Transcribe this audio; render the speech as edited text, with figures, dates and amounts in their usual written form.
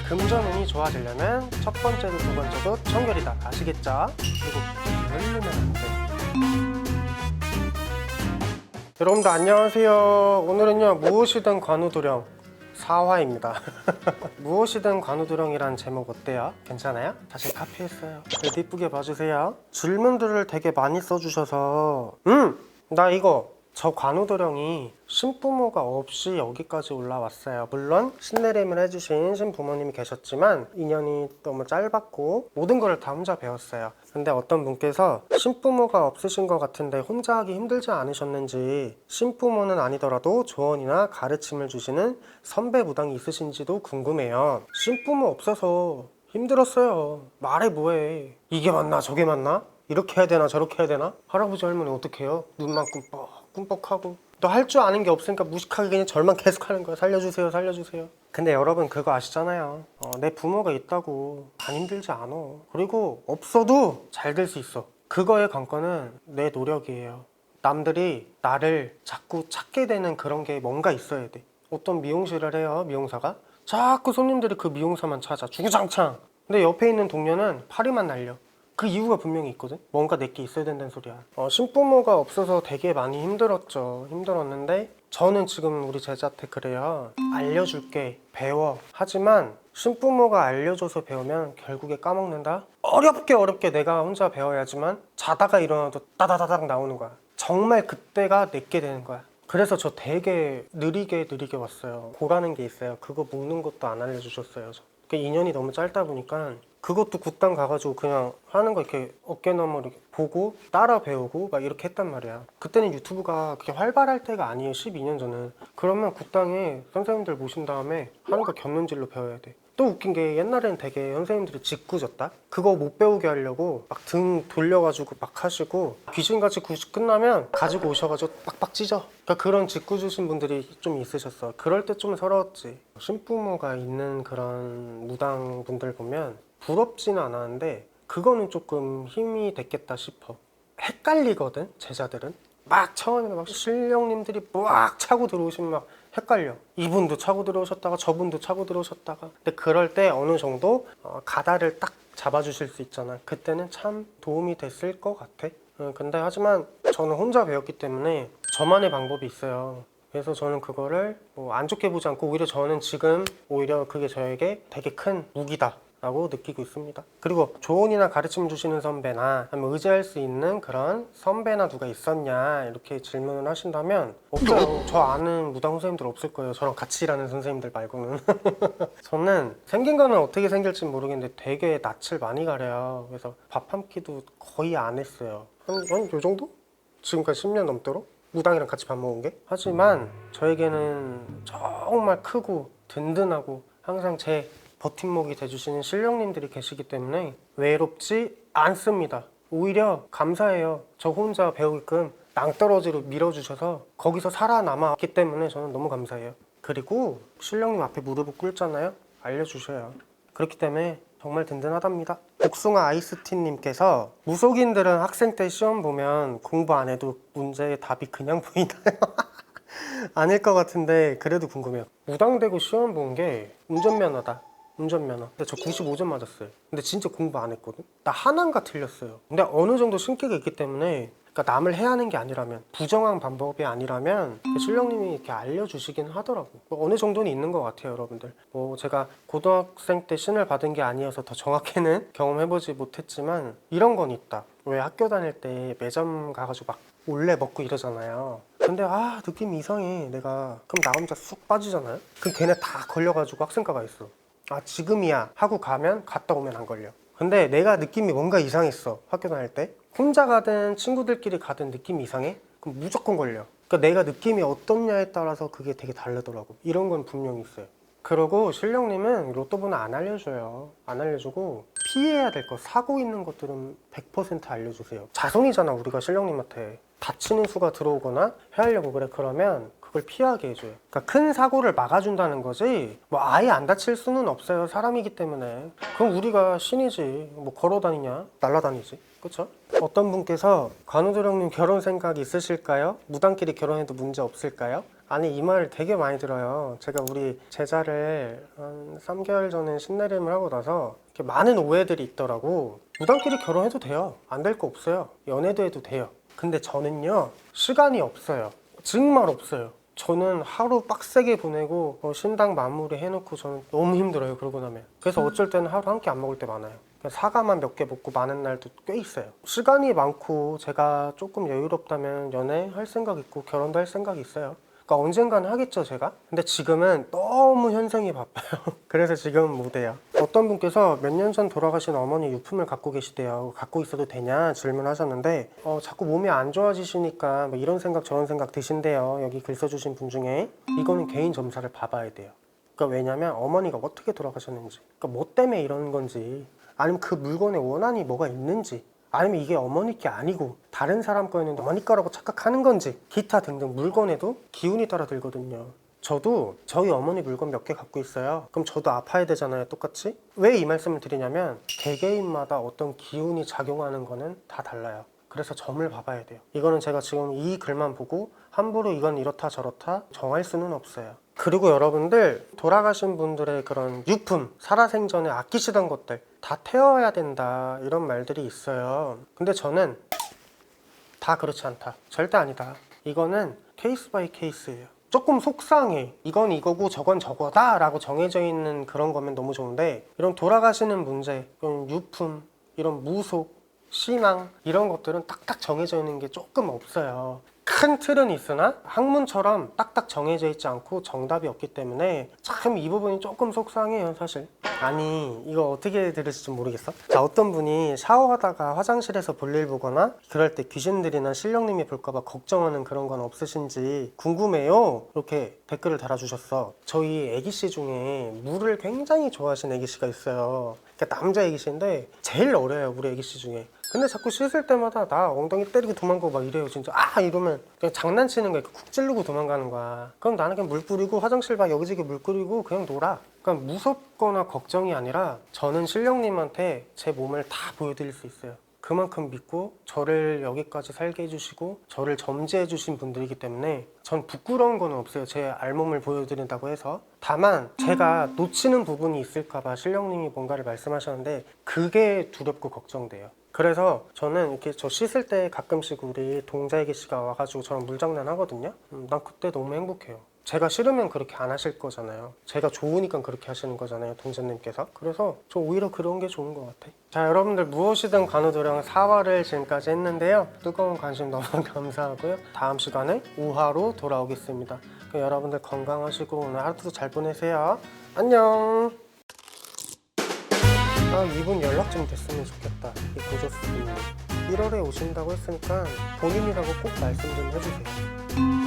금전운이 좋아지려면 첫 번째도 두 번째도 청결이다. 아시겠죠? 그리고 누르면 안 돼. 여러분들 안녕하세요. 오늘은요 무엇이든 관우도령 4화입니다. 무엇이든 관우도령이란 제목 어때요? 괜찮아요? 사실 카피했어요. 그래도 이쁘게 봐주세요. 질문들을 되게 많이 써주셔서 나 이거 저 관우도령이 신부모가 없이 여기까지 올라왔어요. 물론 신내림을 해주신 신부모님이 계셨지만 인연이 너무 짧았고 모든 걸 다 혼자 배웠어요. 근데 어떤 분께서 신부모가 없으신 것 같은데 혼자 하기 힘들지 않으셨는지, 신부모는 아니더라도 조언이나 가르침을 주시는 선배 무당이 있으신지도 궁금해요. 신부모 없어서 힘들었어요. 말해 뭐해. 이게 맞나 저게 맞나? 이렇게 해야 되나 저렇게 해야 되나? 할아버지 할머니 어떻게 해요? 눈만 꿈뻑하고 너 할 줄 아는 게 없으니까 무식하게 그냥 절만 계속 하는 거야. 살려주세요 살려주세요. 근데 여러분 그거 아시잖아요. 내 부모가 있다고 안 힘들지 않아. 그리고 없어도 잘 될 수 있어. 그거의 관건은 내 노력이에요. 남들이 나를 자꾸 찾게 되는 그런 게 뭔가 있어야 돼. 어떤 미용실을 해요. 미용사가 자꾸 손님들이 그 미용사만 찾아 주구장창. 근데 옆에 있는 동료는 파리만 날려. 그 이유가 분명히 있거든. 뭔가 내게 있어야 된다는 소리야. 신부모가 없어서 되게 많이 힘들었는데 저는 지금 우리 제자한테 그래요. 알려줄게, 배워. 하지만 신부모가 알려줘서 배우면 결국에 까먹는다. 어렵게 내가 혼자 배워야지만 자다가 일어나도 따다다닥 나오는 거야. 정말 그때가 내게 되는 거야. 그래서 저 되게 느리게 왔어요. 고라는 게 있어요. 그거 묶는 것도 안 알려주셨어요. 그 인연이 너무 짧다 보니까 그것도 굿당 가가지고 그냥 하는 거 이렇게 어깨너머 이렇게 보고 따라 배우고 막 이렇게 했단 말이야. 그때는 유튜브가 그렇게 활발할 때가 아니에요. 12년 전은. 그러면 굿당에 선생님들 모신 다음에 하는 거 견눈질로 배워야 돼. 또 웃긴 게 옛날에는 되게 선생님들이 짓궂었다? 그거 못 배우게 하려고 막 등 돌려가지고 막 하시고 귀신같이 끝나면 가지고 오셔가지고 빡빡 찢어. 그러니까 그런 짓궂으신 분들이 좀 있으셨어. 그럴 때 좀 서러웠지. 신부모가 있는 그런 무당분들 보면 부럽지는 않았는데 그거는 조금 힘이 됐겠다 싶어. 헷갈리거든 제자들은. 막 처음에 막 신령님들이 막 차고 들어오시면 막 헷갈려. 이분도 차고 들어오셨다가 저분도 차고 들어오셨다가. 근데 그럴 때 어느 정도 가다를 딱 잡아주실 수 있잖아. 그때는 참 도움이 됐을 것 같아. 근데 하지만 저는 혼자 배웠기 때문에 저만의 방법이 있어요. 그래서 저는 그거를 안 좋게 보지 않고 오히려 저는 지금 오히려 그게 저에게 되게 큰 무기다 라고 느끼고 있습니다. 그리고 조언이나 가르침 주시는 선배나 아니면 의지할 수 있는 그런 선배나 누가 있었냐 이렇게 질문을 하신다면 없어요. 저 아는 무당 선생님들 없을 거예요. 저랑 같이 일하는 선생님들 말고는. 저는 생긴 거는 어떻게 생길지 모르겠는데 되게 낯을 많이 가려요. 그래서 밥 한 끼도 거의 안 했어요. 한 요 정도? 지금까지 10년 넘도록 무당이랑 같이 밥 먹은 게. 하지만 저에게는 정말 크고 든든하고 항상 제 버팀목이 돼주시는 신령님들이 계시기 때문에 외롭지 않습니다. 오히려 감사해요. 저 혼자 배우게끔 낭떠러지로 밀어주셔서 거기서 살아남았기 때문에 저는 너무 감사해요. 그리고 신령님 앞에 무릎을 꿇잖아요. 알려주셔요. 그렇기 때문에 정말 든든하답니다. 복숭아 아이스티님께서 무속인들은 학생 때 시험 보면 공부 안 해도 문제의 답이 그냥 보이나요? 아닐 것 같은데 그래도 궁금해요. 무당되고 시험 본 게 운전면허다. 운전면허. 근데 저 95점 맞았어요. 근데 진짜 공부 안 했거든. 나 하나인가 틀렸어요. 근데 어느 정도 신기가 있기 때문에, 그러니까 남을 해하는 게 아니라면, 부정한 방법이 아니라면 신령님이 이렇게 알려주시긴 하더라고. 어느 정도는 있는 것 같아요, 여러분들. 제가 고등학생 때 신을 받은 게 아니어서 더 정확히는 경험해보지 못했지만 이런 건 있다. 왜 학교 다닐 때 매점 가가지고 막 몰래 먹고 이러잖아요. 근데 느낌이 이상해. 내가 그럼 나 혼자 쑥 빠지잖아요. 그럼 걔네 다 걸려가지고 학생과가 있어. 지금이야 하고 가면 갔다 오면 안 걸려. 근데 내가 느낌이 뭔가 이상했어. 학교 다닐 때 혼자 가든 친구들끼리 가든 느낌이 이상해? 그럼 무조건 걸려. 그러니까 내가 느낌이 어떻냐에 따라서 그게 되게 다르더라고. 이런 건 분명히 있어요. 그리고 신령님은 로또 번호 안 알려줘요. 안 알려주고 피해야 될 거, 사고 있는 것들은 100% 알려주세요. 자손이잖아 우리가 신령님한테. 다치는 수가 들어오거나 해하려고 그래. 그러면 그걸 피하게 해줘요. 그러니까 큰 사고를 막아준다는 거지 아예 안 다칠 수는 없어요. 사람이기 때문에. 그럼 우리가 신이지. 걸어다니냐? 날아다니지. 그쵸? 어떤 분께서 관우도령님 결혼 생각 있으실까요? 무당끼리 결혼해도 문제 없을까요? 아니 이 말 되게 많이 들어요. 제가 우리 제자를 한 3개월 전에 신내림을 하고 나서 이렇게 많은 오해들이 있더라고. 무당끼리 결혼해도 돼요. 안 될 거 없어요. 연애도 해도 돼요. 근데 저는요 시간이 없어요. 정말 없어요. 저는 하루 빡세게 보내고 신당 마무리 해놓고 저는 너무 힘들어요. 그러고 나면. 그래서 어쩔 때는 하루 한 끼 안 먹을 때 많아요. 사과만 몇 개 먹고 많은 날도 꽤 있어요. 시간이 많고 제가 조금 여유롭다면 연애할 생각 있고 결혼도 할 생각이 있어요. 그러니까 언젠가는 하겠죠 제가. 근데 지금은 너무 현생이 바빠요. 그래서 지금은 못해요. 어떤 분께서 몇 년 전 돌아가신 어머니 유품을 갖고 계시대요. 갖고 있어도 되냐 질문하셨는데 자꾸 몸이 안 좋아지시니까 뭐 이런 생각 저런 생각 드신대요. 여기 글 써주신 분 중에. 이거는 개인 점사를 봐봐야 돼요. 그러니까 왜냐면 어머니가 어떻게 돌아가셨는지, 그러니까 뭐 때문에 이런 건지, 아니면 그 물건에 원한이 뭐가 있는지, 아니면 이게 어머니 게 아니고 다른 사람 거였는데 어머니 거라고 착각하는 건지, 기타 등등 물건에도 기운이 따라 들거든요. 저도 저희 어머니 물건 몇 개 갖고 있어요. 그럼 저도 아파야 되잖아요, 똑같이. 왜 이 말씀을 드리냐면 개개인마다 어떤 기운이 작용하는 거는 다 달라요. 그래서 점을 봐봐야 돼요. 이거는 제가 지금 이 글만 보고 함부로 이건 이렇다 저렇다 정할 수는 없어요. 그리고 여러분들 돌아가신 분들의 그런 유품, 살아생전에 아끼시던 것들 다 태워야 된다 이런 말들이 있어요. 근데 저는 다 그렇지 않다. 절대 아니다. 이거는 케이스 바이 케이스예요. 조금 속상해. 이건 이거고 저건 저거다 라고 정해져 있는 그런 거면 너무 좋은데, 이런 돌아가시는 문제, 이런 유품, 이런 무속, 신앙 이런 것들은 딱딱 정해져 있는 게 조금 없어요. 큰 틀은 있으나 학문처럼 딱딱 정해져 있지 않고 정답이 없기 때문에 참 이 부분이 조금 속상해요 사실. 아니 이거 어떻게 들으실지 모르겠어. 자, 어떤 분이 샤워하다가 화장실에서 볼일 보거나 그럴 때 귀신들이나 신령님이 볼까봐 걱정하는 그런 건 없으신지 궁금해요 이렇게 댓글을 달아주셨어. 저희 애기씨 중에 물을 굉장히 좋아하시는 애기씨가 있어요. 그러니까 남자 애기씨인데 제일 어려요 우리 애기씨 중에. 근데 자꾸 씻을 때마다 나 엉덩이 때리고 도망가고 막 이래요 진짜. 이러면 그냥 장난치는 거야. 쿡 찌르고 도망가는 거야. 그럼 나는 그냥 물 뿌리고 화장실 봐 여기저기 물 뿌리고 그냥 놀아. 그러니까 무섭거나 걱정이 아니라 저는 신령님한테 제 몸을 다 보여드릴 수 있어요. 그만큼 믿고 저를 여기까지 살게 해주시고 저를 점지해 주신 분들이기 때문에 전 부끄러운 건 없어요. 제 알몸을 보여드린다고 해서. 다만 제가 놓치는 부분이 있을까 봐 신령님이 뭔가를 말씀하셨는데 그게 두렵고 걱정돼요. 그래서 저는 이렇게 저 씻을 때 가끔씩 우리 동자애기 씨가 와가지고 저랑 물장난 하거든요. 난 그때 너무 행복해요. 제가 싫으면 그렇게 안 하실 거잖아요. 제가 좋으니까 그렇게 하시는 거잖아요, 동자님께서. 그래서 저 오히려 그런 게 좋은 것 같아요. 자, 여러분들 무엇이든 간우도령 4화를 지금까지 했는데요. 뜨거운 관심 너무 감사하고요. 다음 시간에 5화로 돌아오겠습니다. 여러분들 건강하시고 오늘 하루도 잘 보내세요. 안녕. 이분 연락 좀 됐으면 좋겠다. 이 고조스님 1월에 오신다고 했으니까 본인이라고 꼭 말씀 좀 해주세요.